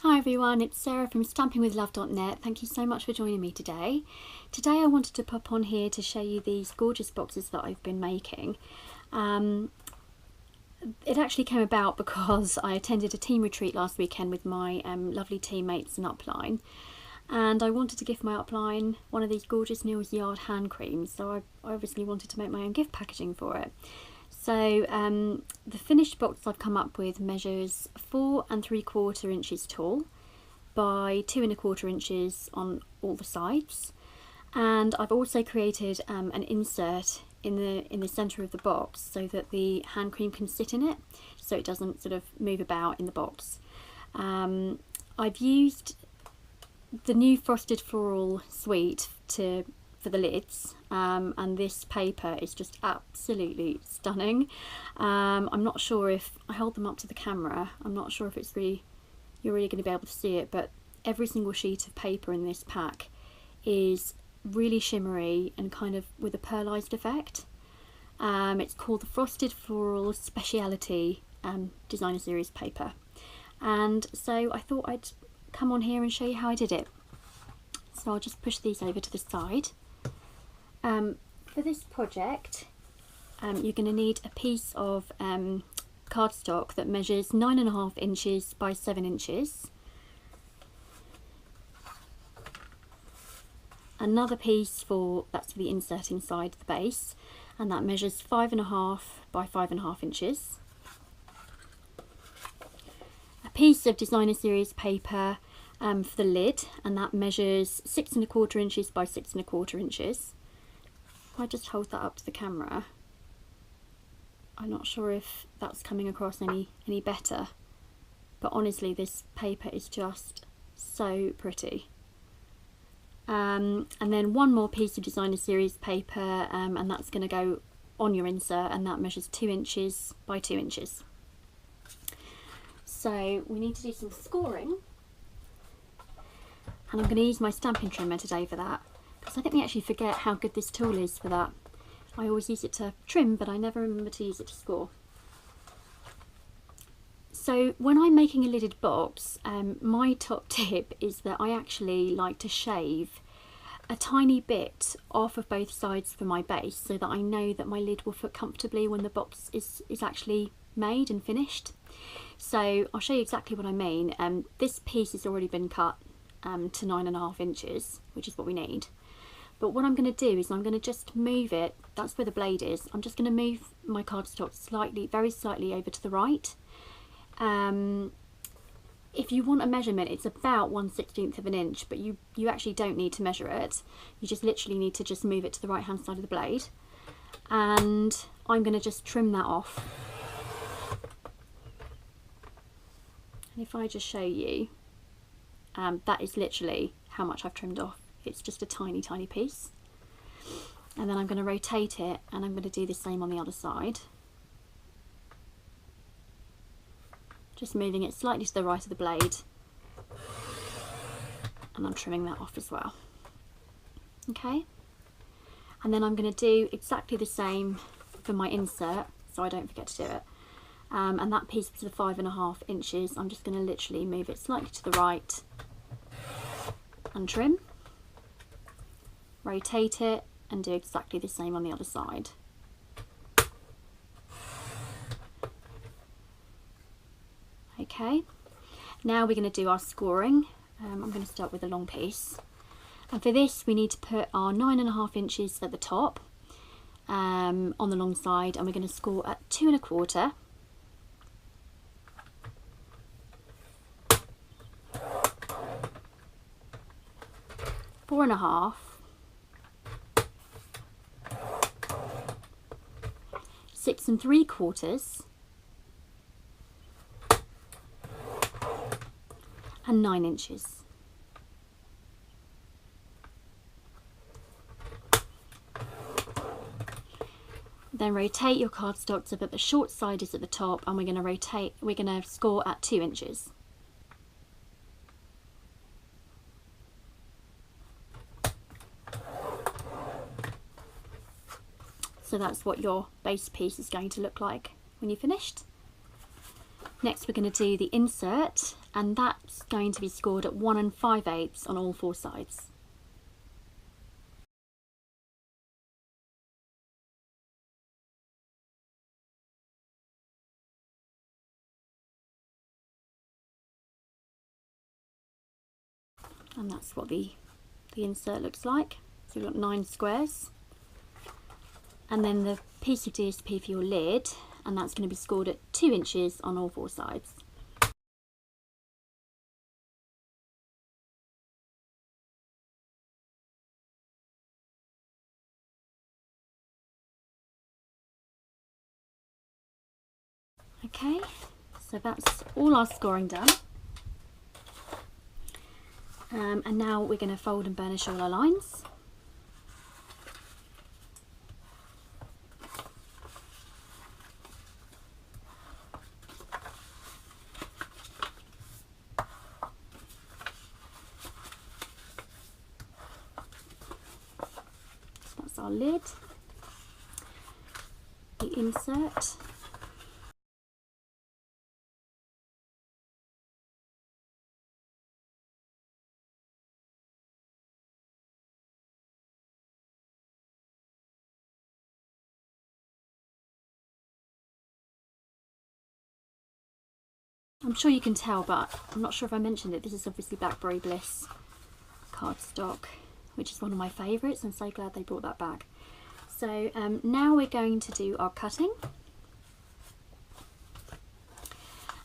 Hi everyone, it's Sarah from stampingwithlove.net. Thank you so much for joining me today. Today I wanted to pop on here to show you these gorgeous boxes that I've been making. It actually came about because I attended a team retreat last weekend with my lovely teammates and upline, and I wanted to gift my upline one of these gorgeous Neals Yard hand creams, so I obviously wanted to make my own gift packaging for it. So the finished box I've come up with measures 4 3/4 inches tall by 2 1/4 inches on all the sides, and I've also created an insert in the centre of the box so that the hand cream can sit in it, so it doesn't sort of move about in the box. I've used the new Frosted Floral suite for the lids, and this paper is just absolutely stunning. I'm not sure if I hold them up to the camera, I'm not sure if you're really going to be able to see it, but every single sheet of paper in this pack is really shimmery and kind of with a pearlized effect. It's called the Frosted Floral Speciality Designer Series paper, and so I thought I'd come on here and show you how I did it. So I'll just push these over to the side. For this project, you're going to need a piece of cardstock that measures 9 1/2 inches by 7 inches. Another piece that's for the insert inside the base, and that measures 5 1/2 by 5 1/2 inches. A piece of Designer Series paper for the lid, and that measures 6 1/4 inches by 6 1/4 inches. If I just hold that up to the camera, I'm not sure if that's coming across any better, but honestly this paper is just so pretty. And then one more piece of Designer Series paper, and that's going to go on your insert, and that measures 2 inches by 2 inches. So we need to do some scoring, and I'm going to use my stamping trimmer today for that, because I think we actually forget how good this tool is for that. I always use it to trim, but I never remember to use it to score. So when I'm making a lidded box, my top tip is that I actually like to shave a tiny bit off of both sides for my base, so that I know that my lid will fit comfortably when the box is actually made and finished. So I'll show you exactly what I mean. This piece has already been cut to 9 1/2 inches, which is what we need. But what I'm going to do is I'm going to just move it, that's where the blade is, I'm just going to move my cardstock slightly, very slightly over to the right. If you want a measurement, it's about 1/16 of an inch, but you actually don't need to measure it. You just literally need to just move it to the right hand side of the blade. And I'm going to just trim that off. And if I just show you, that is literally how much I've trimmed off. It's just a tiny piece. And then I'm going to rotate it, and I'm going to do the same on the other side. Just moving it slightly to the right of the blade, and I'm trimming that off as well. Okay, and then I'm going to do exactly the same for my insert, so I don't forget to do it. And that piece was the 5 1/2 inches. I'm just going to literally move it slightly to the right and trim, rotate it, and do exactly the same on the other side. Okay, now we're going to do our scoring. I'm going to start with a long piece, and for this we need to put our 9 1/2 inches at the top on the long side, and we're going to score at 2 1/4, 4 1/2, 6 3/4, and 9 inches. Then rotate your cardstock so that the short side is at the top, and we're going to score at 2 inches. So that's what your base piece is going to look like when you're finished. Next we're going to do the insert, and that's going to be scored at 1 5/8 on all 4 sides. And that's what the insert looks like. So we've got 9 squares. And then the piece of DSP for your lid, and that's going to be scored at 2 inches on all 4 sides. Okay, so that's all our scoring done. And now we're going to fold and burnish all our lines. That's our lid, the insert, I'm sure you can tell, but I'm not sure if I mentioned it, this is obviously Blackberry Bliss cardstock, which is one of my favourites. I'm so glad they brought that back. So now we're going to do our cutting,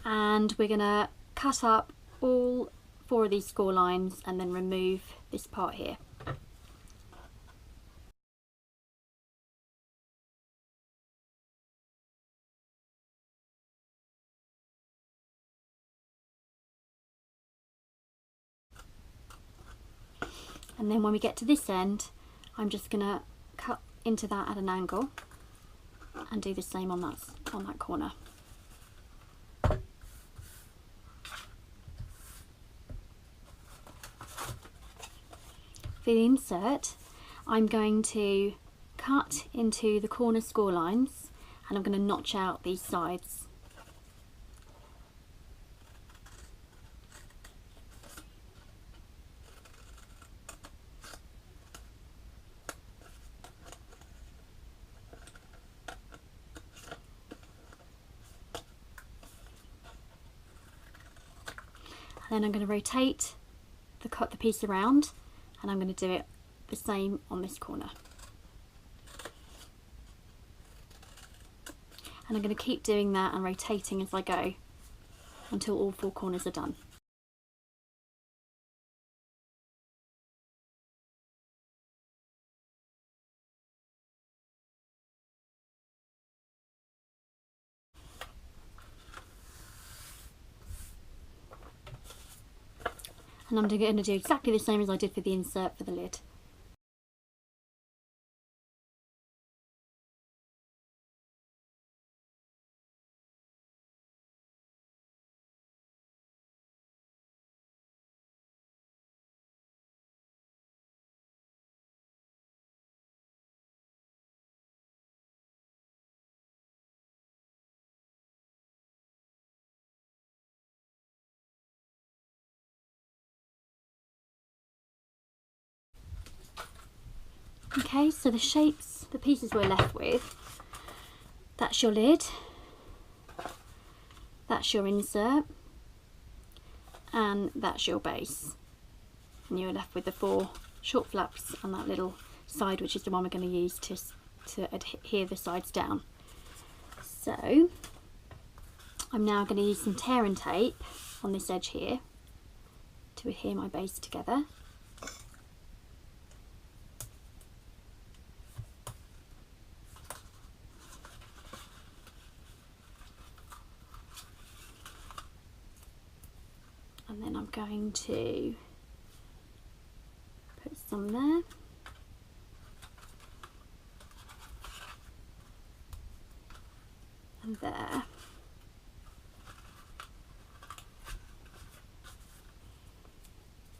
and we're going to cut up all 4 of these score lines and then remove this part here. And then when we get to this end, I'm just going to cut into that at an angle and do the same on that corner. For the insert, I'm going to cut into the corner score lines, and I'm going to notch out these sides. And then I'm going to rotate the piece around, and I'm going to do it the same on this corner. And I'm going to keep doing that and rotating as I go until all 4 corners are done. And I'm going to do exactly the same as I did for the insert for the lid. Okay, so the shapes, the pieces we're left with, that's your lid, that's your insert, and that's your base. And you're left with the 4 short flaps and that little side, which is the one we're going to use to adhere the sides down. So I'm now going to use some tear and tape on this edge here to adhere my base together. And then I'm going to put some there. And there.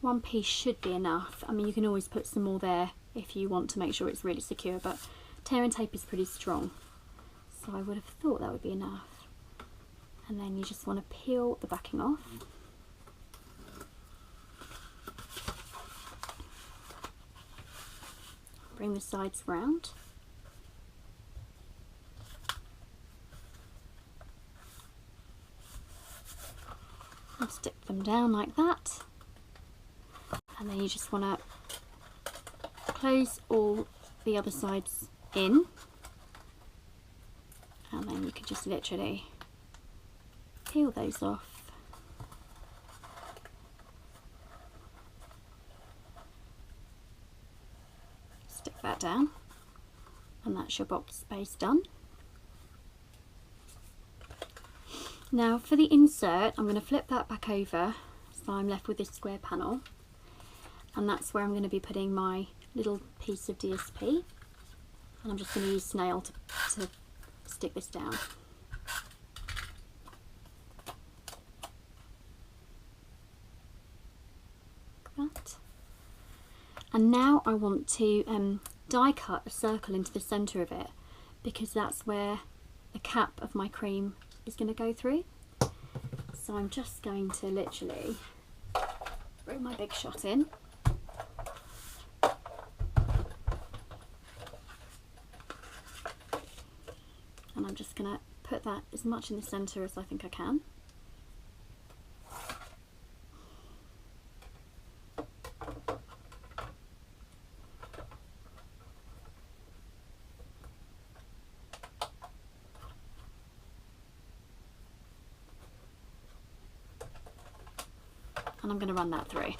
One piece should be enough. I mean, you can always put some more there if you want to make sure it's really secure, but tear and tape is pretty strong, so I would have thought that would be enough. And then you just want to peel the backing off. bring the sides round. And stick them down like that. And then you just want to close all the other sides in. And then you can just literally peel those off. Stick that down, and that's your box base done. Now for the insert, I'm going to flip that back over so I'm left with this square panel, and that's where I'm going to be putting my little piece of DSP, and I'm just going to use snail to stick this down. Like that. And now I want to die cut a circle into the centre of it, because that's where the cap of my cream is going to go through. So I'm just going to literally bring my big shot in. And I'm just going to put that as much in the centre as I think I can. And I'm going to run that through.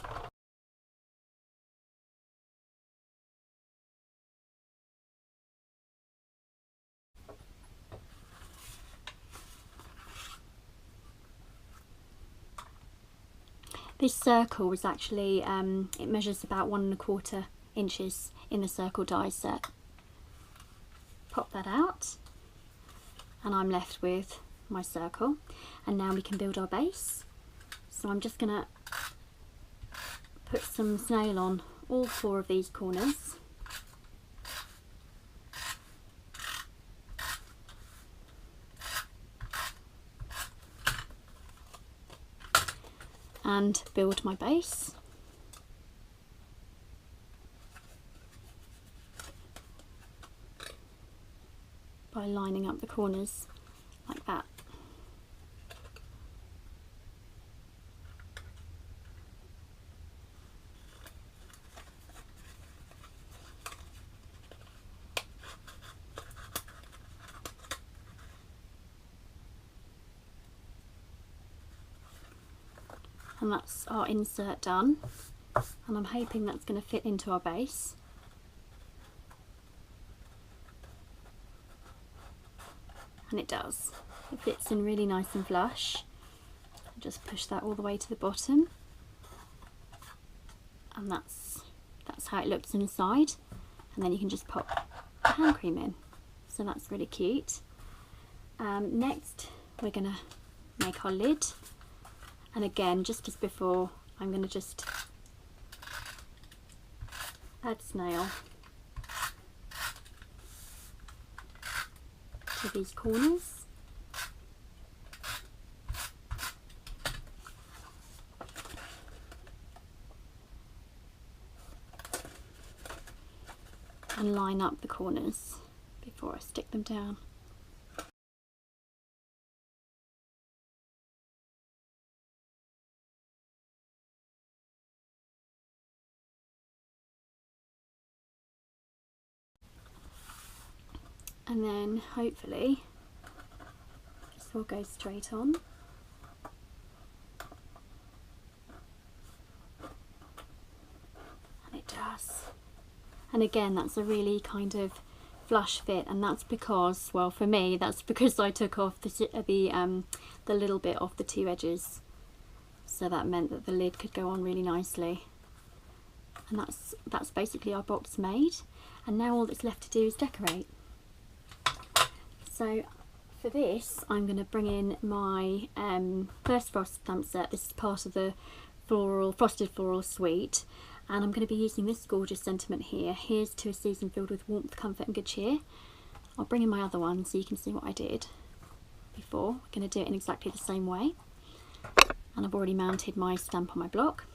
This circle was actually, it measures about 1¼ inches in the circle die set. Pop that out, and I'm left with my circle. And now we can build our base. So I'm just going to put some snail on all 4 of these corners. And build my base. By lining up the corners like that. And that's our insert done, and I'm hoping that's going to fit into our base. And it does. It fits in really nice and flush. Just push that all the way to the bottom, and that's how it looks inside. And then you can just pop the hand cream in. So that's really cute. Next we're going to make our lid. And again, just as before, I'm going to just add snail to these corners. And line up the corners before I stick them down. And then hopefully this will go straight on. And it does. And again, that's a really kind of flush fit, and that's because, well, for me, that's because I took off the little bit off the 2 edges. So that meant that the lid could go on really nicely. And that's basically our box made. And now all that's left to do is decorate. So for this, I'm going to bring in my first frost stamp set. This is part of the frosted floral suite, and I'm going to be using this gorgeous sentiment here. Here's to a season filled with warmth, comfort and good cheer. I'll bring in my other one so you can see what I did before. We're going to do it in exactly the same way, and I've already mounted my stamp on my block.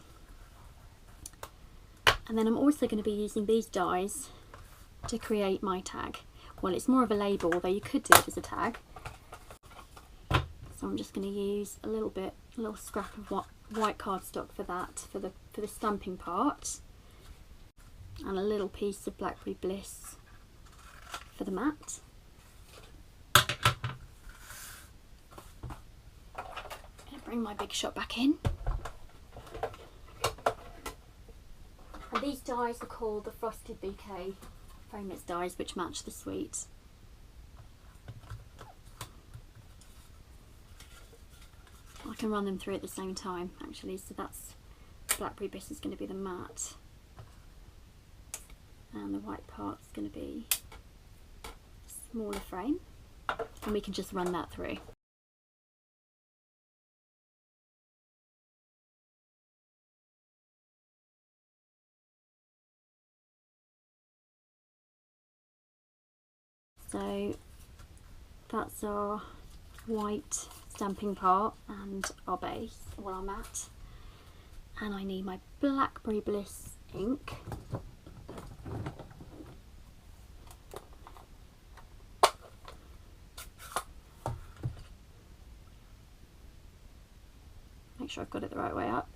And then I'm also going to be using these dies to create my tag. Well, it's more of a label, although you could do it as a tag. So I'm just going to use a little scrap of white cardstock for that, for the stamping part, and a little piece of Blackberry Bliss for the mat. Bring my Big Shot back in. And these dies are called the Frosted Bouquet Framelits dies, which match the suite. I can run them through at the same time actually, so that's Blackberry Bliss is going to be the matte, and the white part's going to be a smaller frame, and we can just run that through. So that's our white stamping part and our base, or our mat. And I need my Blackberry Bliss ink. Make sure I've got it the right way up.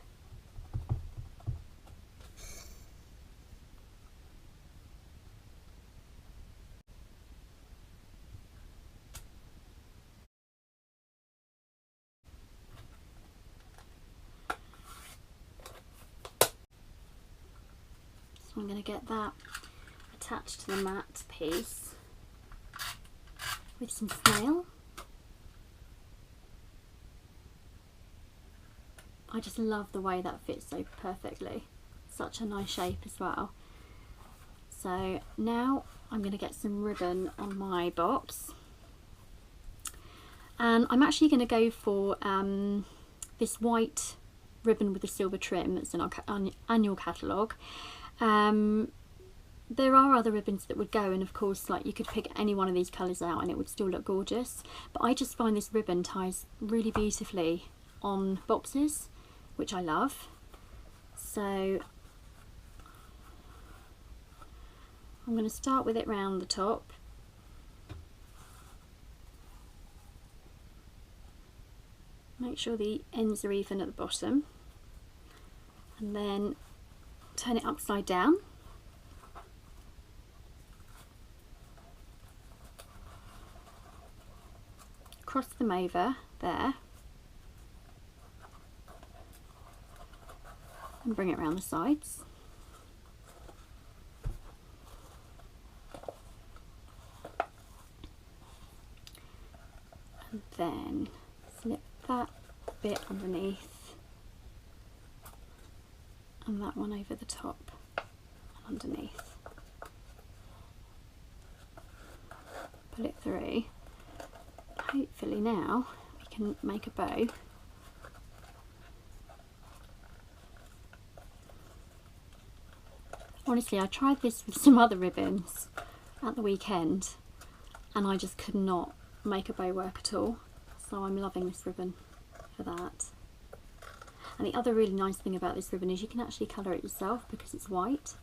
I'm going to get that attached to the matte piece with some snail. I just love the way that fits so perfectly. Such a nice shape as well. So now I'm going to get some ribbon on my box. And I'm actually going to go for this white ribbon with the silver trim that's in our annual catalogue. There are other ribbons that would go, and of course, like, you could pick any one of these colours out and it would still look gorgeous, but I just find this ribbon ties really beautifully on boxes, which I love. So I'm going to start with it round the top, make sure the ends are even at the bottom, and then turn it upside down. Cross them over there and bring it around the sides. And then slip that bit underneath and that one over the top and underneath. Pull it through. Hopefully now we can make a bow. Honestly, I tried this with some other ribbons at the weekend and I just could not make a bow work at all. So I'm loving this ribbon for that. And the other really nice thing about this ribbon is you can actually colour it yourself because it's white.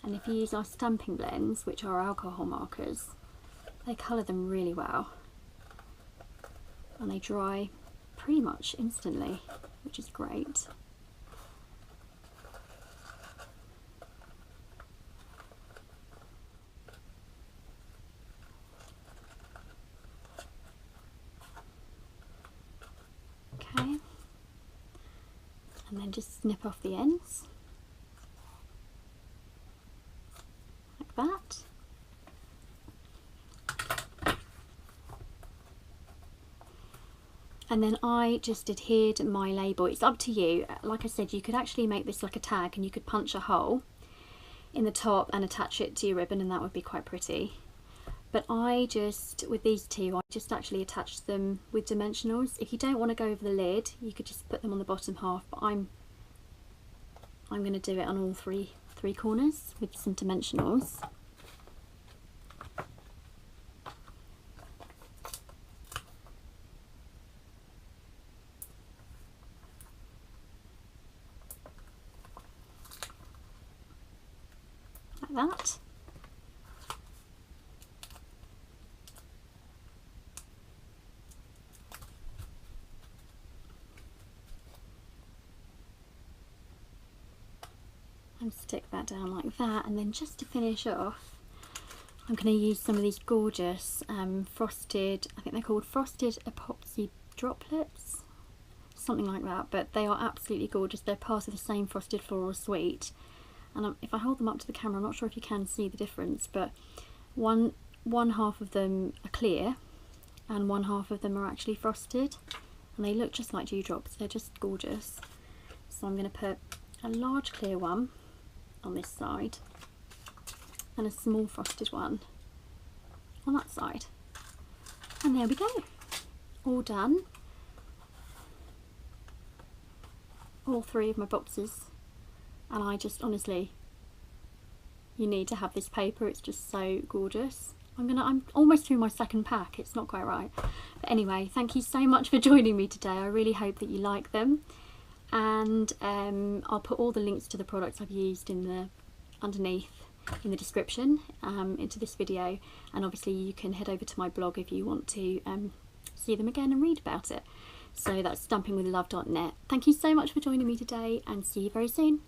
And if you use our stamping blends, which are alcohol markers, they colour them really well. And they dry pretty much instantly, which is great. Okay. And then just snip off the ends like that. And then I just adhered my label. It's up to you. Like I said, you could actually make this like a tag and you could punch a hole in the top and attach it to your ribbon, and that would be quite pretty. But I just, with these two, I just actually attached them with dimensionals. If you don't want to go over the lid, you could just put them on the bottom half, but I'm going to do it on all three corners with some dimensionals. Like that. and stick that down like that. And then just to finish off, I'm going to use some of these gorgeous frosted, I think they're called frosted epoxy droplets, something like that, but they are absolutely gorgeous. They're part of the same frosted floral suite, and if I hold them up to the camera, I'm not sure if you can see the difference, but one half of them are clear and one half of them are actually frosted, and they look just like dewdrops. They're just gorgeous. So I'm going to put a large clear one on this side and a small frosted one on that side, and there we go, all done. All three of my boxes, and I just honestly, you need to have this paper. It's just so gorgeous. I'm almost through my second pack. It's not quite right, but anyway, thank you so much for joining me today. I really hope that you like them, and I'll put all the links to the products I've used underneath in the description into this video, and obviously you can head over to my blog if you want to see them again and read about it. So that's stampingwithlove.net. Thank you so much for joining me today, and see you very soon.